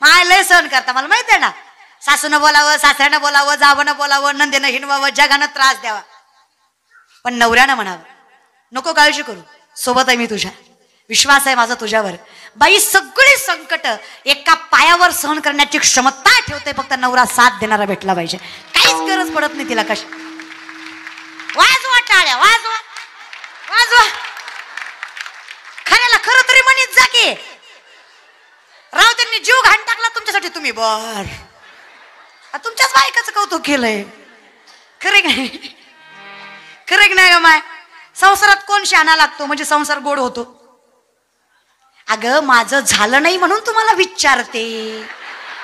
माय लय सहन करता, मला माहिती आहे ना. सासूनं बोलावं, सासऱ्यानं बोलावं, जावनं बोलावं, नंदेनं हिनवावं, जगानं त्रास द्यावा, पण नवऱ्यानं म्हणावं नको काळजी करू, सोबत आहे मी तुझ्या, विश्वास आहे माझा तुझ्यावर. बाई सगळी संकट एका पायावर सहन करण्याची क्षमता ठेवते, फक्त नवरा साथ देणारा भेटला पाहिजे. काहीच गरज पडत नाही तिला. कशा वाजवा टाळ्या, वाजवा वाजवा. खऱ्याला खरं तरी म्हणीत जा की राव त्यांनी जीव घाण टाकला तुमच्यासाठी, तुम्ही बर तुमच्याच बायकाचं कौतुक केलंय. खरे नाही, खरे नाही ग माय. संसारात कोण शहाणा लागतो म्हणजे संसार गोड होतो. अगं माझं झालं नाही म्हणून तुम्हाला विचारते,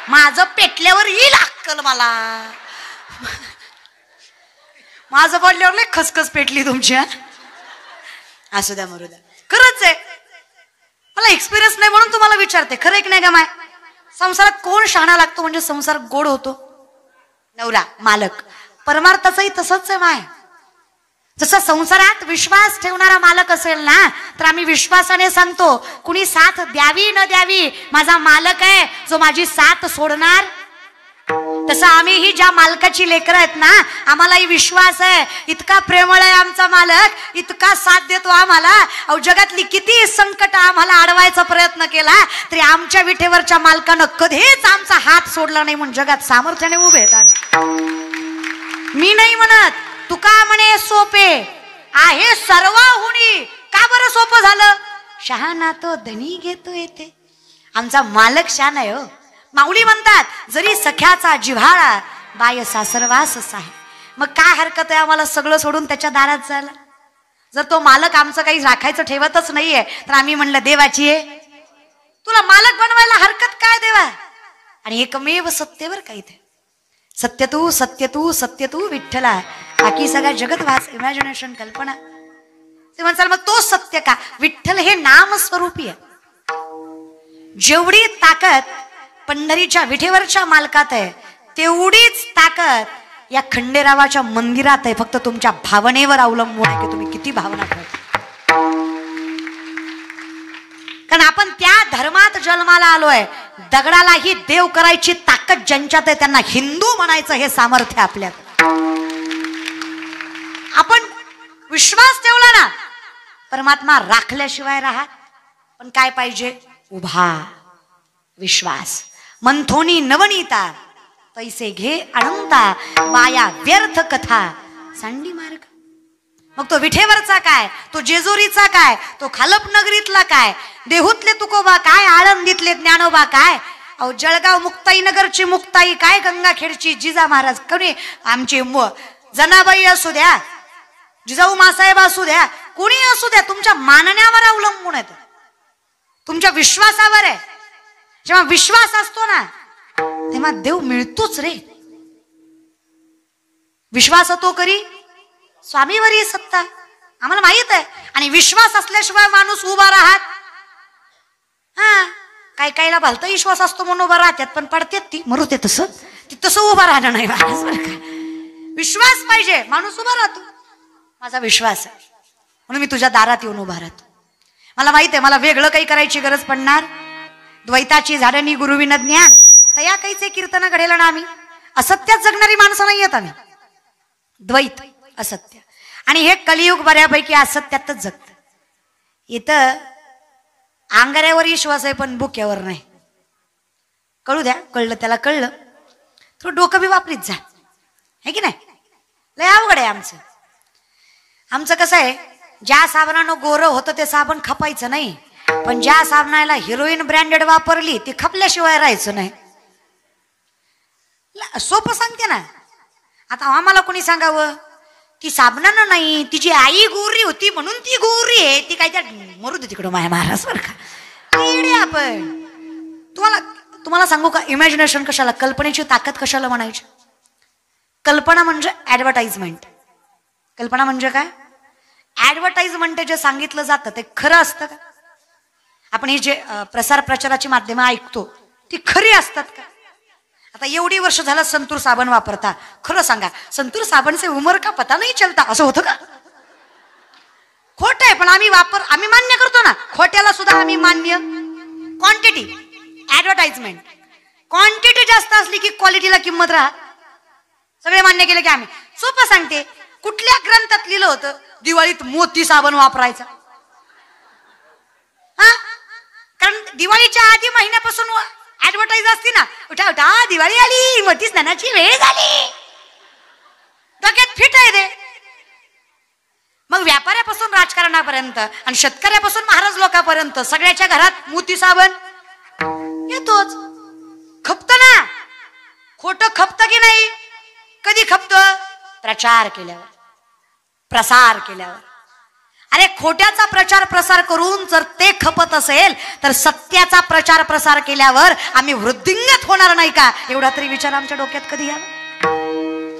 माझं पेटल्यावर येईल अक्कल मला. माझं पडल्यावर लय खसखस पेटली तुमच्या. असू द्या मरू द्या, खरंच आहे मला एक्सपिरियन्स नाही म्हणून तुम्हाला विचारते. खरं एक नाही का माय, संसारात कोण शहाणा लागतो म्हणजे संसार गोड होतो? नवरा, मालक. परमार्थाचंही तसंच आहे माय. जसं संसारात विश्वास ठेवणारा मालक असेल ना, तर आम्ही विश्वासाने सांगतो कुणी साथ द्यावी न द्यावी, माझा मालक आहे जो माझी साथ सोडणार. तसं आम्हीही ज्या मालकाची लेकरं आहेत ना, आम्हालाही विश्वास आहे, इतका प्रेमळ आहे आमचा मालक, इतका साथ देतो आम्हाला. अहो जगातली किती संकट आम्हाला अडवायचा प्रयत्न केला तरी आमच्या विठेवरच्या मालकानं कधीच आमचा हात सोडला नाही, म्हणून जगात सामर्थ्याने उभे आहेत. मी नाही म्हणत, तुका म्हणे सोपे आहे सर्वाहुनी. का बरं सोपं झालं? शहाणा तो धनी घेतो येते. आमचा मालक शहाणा आहे हो. माऊली म्हणतात जरी सख्याचा जिव्हाळा बाय सासरवास आहे. मग काय हरकत आहे आम्हाला सगळं सोडून त्याच्या दारात जायला? जर तो मालक आमचं काही राखायचं ठेवतच नाहीये तर आम्ही म्हणलं देवाची आहे, तुला मालक बनवायला हरकत काय देवा? आणि एकमेव सत्यवर काही ते सत्य तू सत्य तू सत्य तू विठ्ठला, बाकी सगळा जगत वास इमॅजिनेशन कल्पना. ते म्हणतात मग तो सत्य का? विठ्ठल हे नाम स्वरूपी आहे. जेवढी ताकद पंढरीच्या विठेवरच्या मालकात आहे तेवढीच ताकद या खंडेरावाच्या मंदिरात आहे. फक्त तुमच्या भावनेवर अवलंबून आहे की तुम्ही किती भावना ठेवता. कारण आपण त्या धर्मात जन्माला आलोय. दगडालाही देव करायची ताकद ज्यांच्यात आहे त्यांना हिंदू म्हणायचं हे सामर्थ्य आपल्यात. आपण विश्वास ठेवला ना, परमात्मा राखल्याशिवाय राहत. पण काय पाहिजे? उभा विश्वास. मंथोनी नवनीता पैसे घे अनंता, वाया व्यर्थ कथा सांडी मार्ग. मग तो विठेवरचा काय, तो जेजुरीचा काय, तो खालपनगरीतला काय, देहूतले तुकोबा काय, आळंदीतले ज्ञानोबा काय, अहो जळगाव मुक्ताई नगरची मुक्ताई काय, गंगाखेडची जिजा महाराज कोणी, आमची जनाबाई असू द्या, जिजाऊ मासाहेब असू द्या, कोणी असू द्या, तुमच्या मानण्यावर अवलंबून आहे, तुमच्या विश्वासावर आहे. जेव्हा विश्वास असतो ना तेव्हा देव मिळतोच रे. विश्वास तो करी स्वामीवरी सत्ता, आम्हाला माहित आहे. आणि विश्वास असल्याशिवाय माणूस उभा राहत. हा काही काहीला भलता विश्वास असतो म्हणून उभा राहतात, पण पडतात ती मरू ते तसं उभा राहणं नाही. विश्वास पाहिजे, माणूस उभा राहतो. माझा विश्वास आहे म्हणून मी तुझ्या दारात येऊन उभा राहतो. मला माहित आहे मला वेगळं काही करायची गरज पडणार. द्वैताची झाडणी गुरुविन ज्ञान तया काहीचे कीर्तन घडेल ना. आम्ही असत्यात जगणारी माणसं नाही येत. आम्ही द्वैत असत्य आणि हे कलियुग बऱ्यापैकी असत्यातच जगत. इथं आंगाऱ्यावर विश्वास आहे पण बुक्यावर नाही. कळू द्या, कळलं त्याला कळलं. थोडं डोकं बी वापरीत जा, है की नाही? लय अवघड आहे आमचं. आमचं कसं आहे, ज्या साबणानं गोरं होतं ते साबण खपायचं नाही, पण ज्या साबणाला हिरोईन ब्रँडेड वापरली ती खपल्याशिवाय राहायचं नाही. सोपं सांगते ना. आता आम्हाला कोणी सांगावं ती साबणानं नाही, तिची आई गोरी होती म्हणून ती गोरी आहे, ती काय त्या मरू दे तिकडं माया महाराज बर का. आपण तुम्हाला सांगू का, इमॅजिनेशन कशाला, कल्पनेची ताकद कशाला म्हणायची? कल्पना म्हणजे ऍडव्हर्टाइजमेंट. कल्पना म्हणजे काय? ऍडव्हर्टाइजमेंट जे सांगितलं जातं ते खरं असतं का? आपण हे जे प्रसार प्रचाराची माध्यमं ऐकतो ती खरी असतात का? आता एवढी वर्ष झालं संतूर साबण वापरता, खरं सांगा संतूर साबण से उमर का पता नाही चलता असं होतं का? खोट आहे, पण आम्ही मान्य करतो ना. खोट्याला सुद्धा आम्ही मान्य. क्वांटिटी ऍडव्हर्टाइजमेंट क्वांटिटी जास्त असली की क्वालिटीला किंमत राहा. सगळे मान्य केले की आम्ही. सोपं सांगते, कुठल्या ग्रंथात लिहिलं होतं दिवाळीत मोती साबण वापरायचा? हा, कारण दिवाळीच्या आधी महिन्यापासून ऍडव्हर्टाईज असते ना, उठा उठा दिवाळी आली, मोती स्नानाची वेळ झाली, डोक्यात फिट आहे ते. मग व्यापाऱ्यापासून राजकारणापर्यंत आणि शेतकऱ्यापासून महाराज लोकांपर्यंत सगळ्याच्या घरात मोती साबण येतोच. खपत ना, खोटं खपत की नाही? कधी खपत? प्रचार केल्यावर, प्रसार केल्यावर. अरे खोट्याचा प्रचार प्रसार करून जर ते खपत असेल तर सत्याचा प्रचार प्रसार केल्यावर आम्ही वृद्धिंगत होणार नाही का? एवढा तरी विचार आमच्या डोक्यात कधी आला?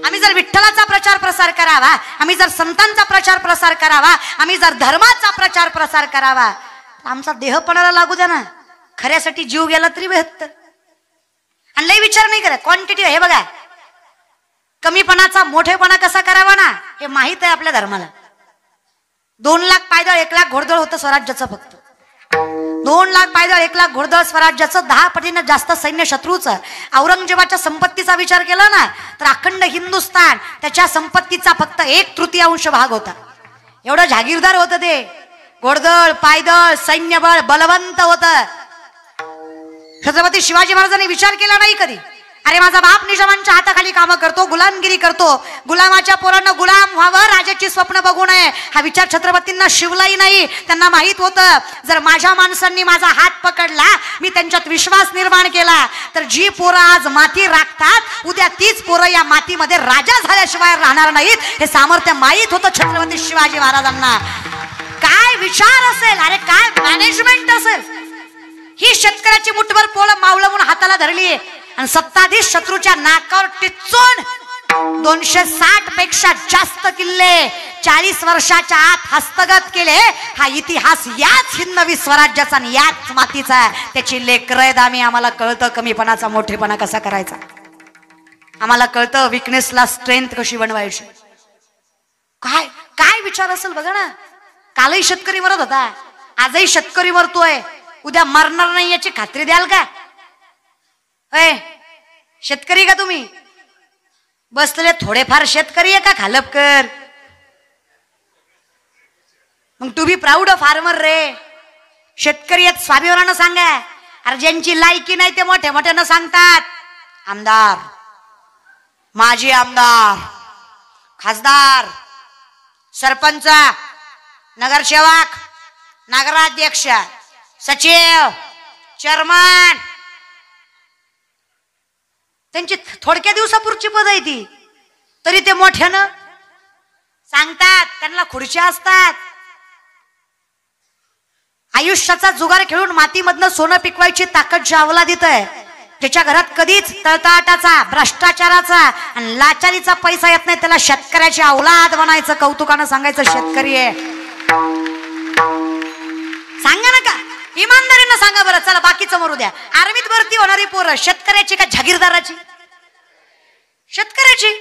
आम्ही जर विठ्ठलाचा प्रचार प्रसार करावा, आम्ही जर संतांचा प्रचार प्रसार करावा, आम्ही जर धर्माचा प्रचार प्रसार करावा, आमचा देहपणाला लागू द्या ना. खऱ्यासाठी जीव गेला तरी बेहत्तर. आणि लई विचार नाही करत. क्वांटिटी हे बघा, कमीपणाचा मोठेपणा कसा करावा ना हे माहित आहे आपल्या धर्माला. 2 लाख पायदळ 1 लाख घोडदळ होतं स्वराज्याचं. फक्त 2 लाख पायदळ 1 लाख घोडदळ स्वराज्याचं 10 पटीने जास्त सैन्य शत्रूचं. औरंगजेबाच्या संपत्तीचा विचार केला ना तर अखंड हिंदुस्थान त्याच्या संपत्तीचा फक्त 1/3 भाग होता. एवढं जहागीरदार होतं ते. घोडदळ, पायदळ, सैन्यबळ बलवंत होतं. छत्रपती शिवाजी महाराजांनी विचार केला नाही कधी, अरे माझा बाप निजामांच्या हाताखाली कामं करतो, गुलामगिरी करतो, गुलामाच्या पोरांना गुलाम व्हावं, राजाची स्वप्न बघू नये, हा विचार छत्रपतींना शिवलाही नाही. त्यांना माहित होतं जर माझ्या माणसांनी माझा हात पकडला, मी त्यांच्यात विश्वास निर्माण केला तर जी पोरं आज माती राखतात उद्या तीच पोरं या मातीमध्ये राजा झाल्याशिवाय राहणार नाहीत. हे सामर्थ्य माहित होतं छत्रपती शिवाजी महाराजांना. काय विचार असेल, अरे काय मॅनेजमेंट असेल. ही शेतकऱ्याची मुठभर पोळं मावळं म्हणून हाताला धरली आणि सत्ताधीश शत्रूच्या नाकावर टिचून 260 पेक्षा जास्त किल्ले 40 वर्षाच्या आत हस्तगत केले. हा इतिहास याच हिंदवी स्वराज्याचा आणि याच मातीचा. त्याची लेकरं आम्ही, आम्हाला कळतं कमीपणाचा मोठेपणा कसा करायचा, आम्हाला कळतं विकनेसला स्ट्रेंथ कशी बनवायची. काय काय विचार असेल बघा ना. कालही शेतकरी मरत होता, आजही शेतकरी मरतोय, उद्या मरणार नाही याची खात्री द्याल का? शेतकरी का तुम्ही? बसलेले थोडेफार शेतकरी आहे का खालपकर? मग to be proud of farmer रे. शेतकरी आहेत स्वाभिमानानं सांगा. अरे ज्यांची लायकी नाही ते मोठ्या मोठ्यानं सांगतात. आमदार, माजी आमदार, खासदार, सरपंच, नगरसेवक, नगराध्यक्ष, सचिव, चेअरमन, त्यांची थोडक्या दिवसापूर्वीची पद आहे ती, तरी ते मोठ्यानं सांगतात. त्यांना खुर्च्या असतात. आयुष्याचा जुगार खेळून मातीमधनं सोनं पिकवायची ताकद जावला देत आहे. ज्याच्या घरात कधीच तळतळाटाचा, भ्रष्टाचाराचा आणि लाचारीचा पैसा येत नाही त्याला शेतकऱ्याची औलाद बनायचं, कौतुकानं सांगायचं शेतकरी आहे. सांगा ना का, इमानदारीनं सांगा बरं. चला बाकीचं मरू द्या. आर्मीत भरती होणारी पोरं शेतकऱ्याची का जागीरदाराची? शेतकऱ्याची.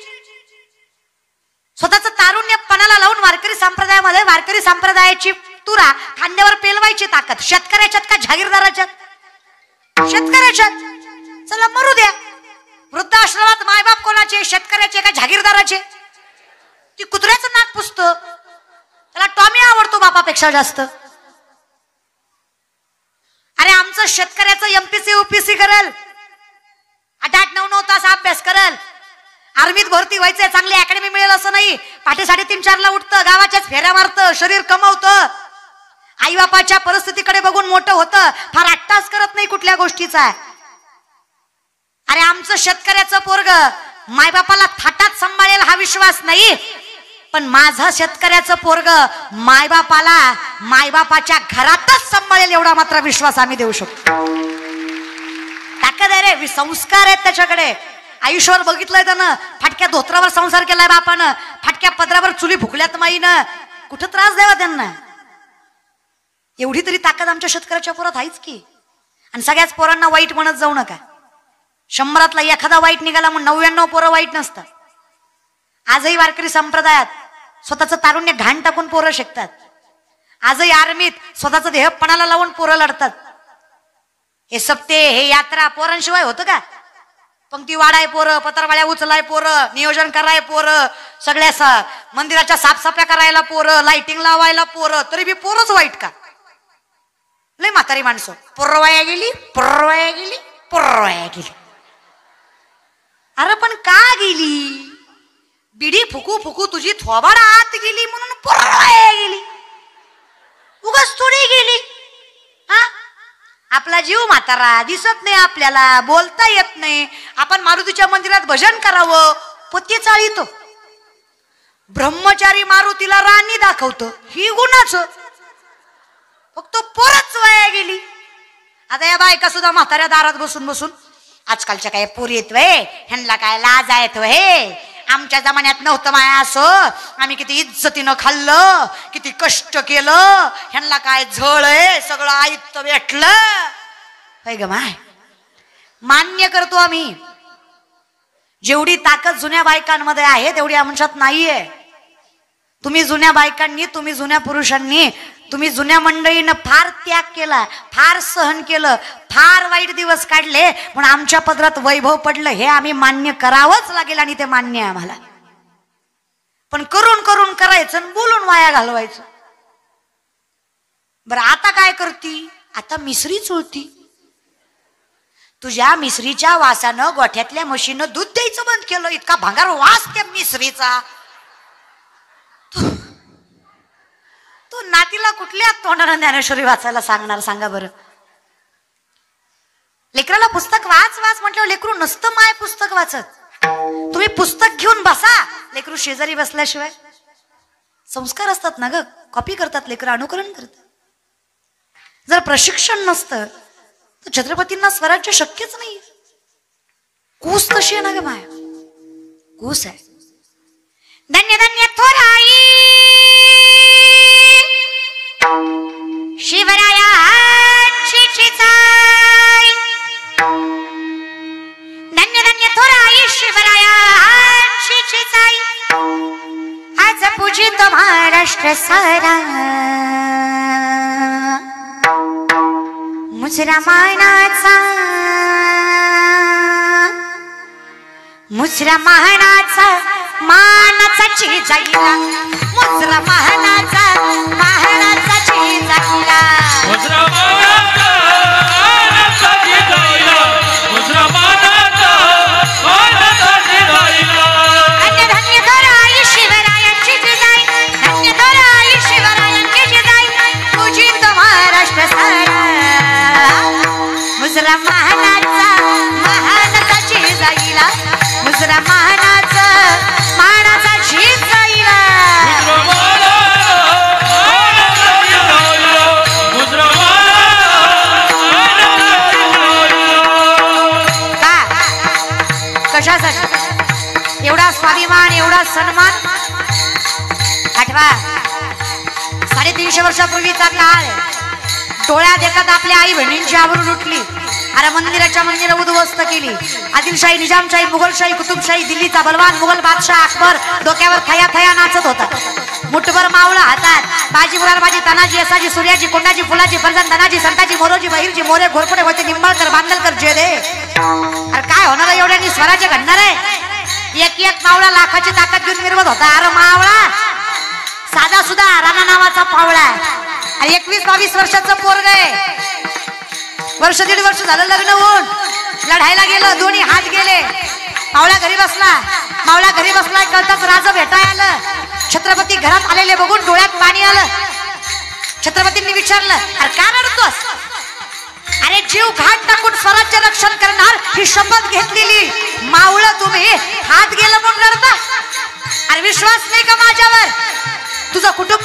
स्वतःच तारुण्य पणाला लावून वारकरी संप्रदायामध्ये वारकरी संप्रदायाची तुरा खांद्यावर पेलवायची ताकद शेतकऱ्याच्यात का जागीरदाराच्यात? शेतकऱ्याच्यात. चला मरू द्या. वृद्धाश्रमात मायबाप कोणाचे, शेतकऱ्याचे का जागीरदाराचे? ती कुत्र्याचं नाक पुसतं, त्याला टॉमी आवडतो बापापेक्षा जास्त. अरे आमचं शेतकऱ्याचं एमपीसी UPC करेल, 8-8, 9-9 तास अभ्यास करेल. आर्मीत भरती व्हायचंय, चांगली अकॅडमी मिळेल असं नाही. पहाटे 3:30-4 ला उठतं, गावाच्याच फेऱ्या मारतं, शरीर कमवतं, आई बापाच्या परिस्थितीकडे बघून मोठं होतं, फार अट्टास करत नाही कुठल्या गोष्टीचा. अरे आमचं शेतकऱ्याचं पोरग मायबापाला थाटात सांभाळेल हा विश्वास नाही, पण माझं शेतकऱ्याचं पोरग मायबापाला मायबापाच्या घरातच सांभाळेल एवढा मात्र विश्वास आम्ही देऊ शकतो. ताकद आहे रे, संस्कार आहेत त्याच्याकडे. आयुष्यावर बघितलंय त्यानं, फाटक्या धोत्रावर संसार केलाय बापानं, फाटक्या पदरावर चुली फुकल्यात माईनं. कुठं त्रास द्यावा त्यांना? एवढी तरी ताकद आमच्या शेतकऱ्याच्या पोरात आहेच की. आणि सगळ्याच पोरांना वाईट म्हणत जाऊ नका. 100 एखादा वाईट निघाला म्हणून 99 पोरं वाईट नसतात. आजही वारकरी संप्रदायात स्वतःचं तारुण्य घाण टाकून पोरं शिकतात. आजही आर्मीत स्वतःचं देह पणाला लावून पोरं लढतात. हे सप्ते, हे यात्रा पोरांशिवाय होतं का? पंक्ती वाढाय पोरं, पत्रवाळ्या उचलाय पोरं, नियोजन कराय पोरं, सगळ्या मंदिराच्या साफसफाया करायला पोरं, लाइटिंग लावायला पोरं, तरी बी पोरच वाईट का? लय म्हातारी माणसं, पोरवाया गेली, पोरवाया गेली, पोरवाया गेली. अरे पण का गेली? बिडी फुकू फुकू तुझी थोबाड आत गेली म्हणून पोरवाया गेली, उगाच थोडी गेली. हा, आपला जीव म्हातारा दिसत नाही, आपल्याला बोलता येत नाही. आपण मारुतीच्या मंदिरात भजन करावं, पोती चाळीतो. ब्रह्मचारी मारुतीला राणी दाखवतो, ही गुणाचं. फक्त पोरच वाया गेली. आता या बायका सुद्धा म्हाताऱ्या दारात बसून बसून आजकालच्या काय पोरी येत वय, ह्यांना काय लाज आहेत वय, आमच्या जमान्यात नव्हतं माया असं, आम्ही किती इज्जतीनं खाल्लं, किती कष्ट केलं, ह्यांना काय झळ आहे, सगळं आयत्त भेटलं. काय ग माय, मान्य करतो आम्ही. जेवढी ताकद जुन्या बायकांमध्ये आहे तेवढी आमच्यात नाहीये. तुम्ही जुन्या बायकांनी, तुम्ही जुन्या पुरुषांनी, तुम्ही जुन्या मंडळीनं फार त्याग केला, फार सहन केलं, फार वाईट दिवस काढले, पण आमच्या पदरात वैभव पडलं, हे आम्ही मान्य करावंच लागेल आणि ते मान्य आहे आम्हाला. पण करून करून करायचं आणि बोलून वाया घालवायचं. बरं आता काय करती? आता मिसरी चोळती. तुझ्या मिसरीच्या वासानं गोठ्यातल्या म्हशीनं दूध द्यायचं बंद केलं. इतका भंगार वास त्या मिसरीचा. तू नातीला कुठल्या तोंडानं ज्ञानेश्वरी वाचायला सांगणार सांगा बरं? लेकराला पुस्तक वाच वाच म्हटल्यावर लेकरू नसतं माय पुस्तक वाचत. तुम्ही पुस्तक घेऊन बसा, लेकरू शेजारी बसल्याशिवाय. संस्कार असतात ना ग, कॉपी करतात लेकरं, अनुकरण करतात. जर प्रशिक्षण नसतं तर छत्रपतींना स्वराज्य शक्यच नाही. कूस तशी आहे ना ग माय, कूस आहे. धन्य धन्य थोराई शिवरायांची चिचाई, धन्य धन्य थोराई शिवरायांची चिचाई. आज पूजित महाराष्ट्र सारा, मुजरा मानाचा, मुजरा मानाचा, मानाचा चिजाईला, मुजरा मानाचा, मानाचा चिजाईला, मुजरा मानाचा, मानाचा चिजाईला, मुजरा मानाचा, मानाचा चिजाईला. धन्य धन्य थोराई शिवरायांची चिजाई, धन्य थोराई शिवरायांची चिजाई. पूजित महाराष्ट्र सारा, मुजरा मानाचा, मानाचा चिजाईला, मुजरा मानाचा, मानाचा चिजाईला. कशासाठी एवढा स्वाभिमान, एवढा सन्मान? आठवा, 350 वर्षापूर्वीचा काळ. डोळ्यात एखाद आपल्या आई बहिणींची आवरून उठली. अरे मंदिराच्या मंदिरं उद्ध्वस्त केली. आदिलशाही, निजामशाही, मुघलशाही, कुतुबशाही, दिल्लीचा बलवान मुघल बादशाह अकबर डोक्यावर थया थया नाचत होता. मुठभर मावळा हातात, बाजी मुरारबाजी, तानाजी, असाजी, सूर्याजी, कोंडाजी, फुलाजी, फरजान, धनाजी, संताजी, मोरोजी, बहिरजी, मोरे, घोरपडे होते, निंबाळकर, बांदलकर, जेदे. अरे काय होणार एवढ्यांनी? स्वराज्य घडणार आहे. एक एक मावळा लाखाची ताकद घेऊन मिरवत होता. अरे मावळा साधा सुद्धा राणा नावाचा पावळा आहे. 21-22 वर्षाचं पोरग आहे. वर्ष दीड वर्ष झालं लग्न होऊन, लढायला गेलं, दोन्ही हात गेले. मावळा घरी बसला. मावळा घरी बसलाय कळताच राजा भेटाय आलं. छत्रपती घरात आलेले बघून डोळ्यात पाणी आलं. छत्रपतींनी विचारलं, अरे का रडतोस? अरे जीव घाट टाकून स्वराज्य रक्षण करणार ही शपथ घेतलेली मावळं तुम्ही हात गेलं म्हणून रडता? अरे विश्वास नाही का माझ्यावर? तुझं कुटुंब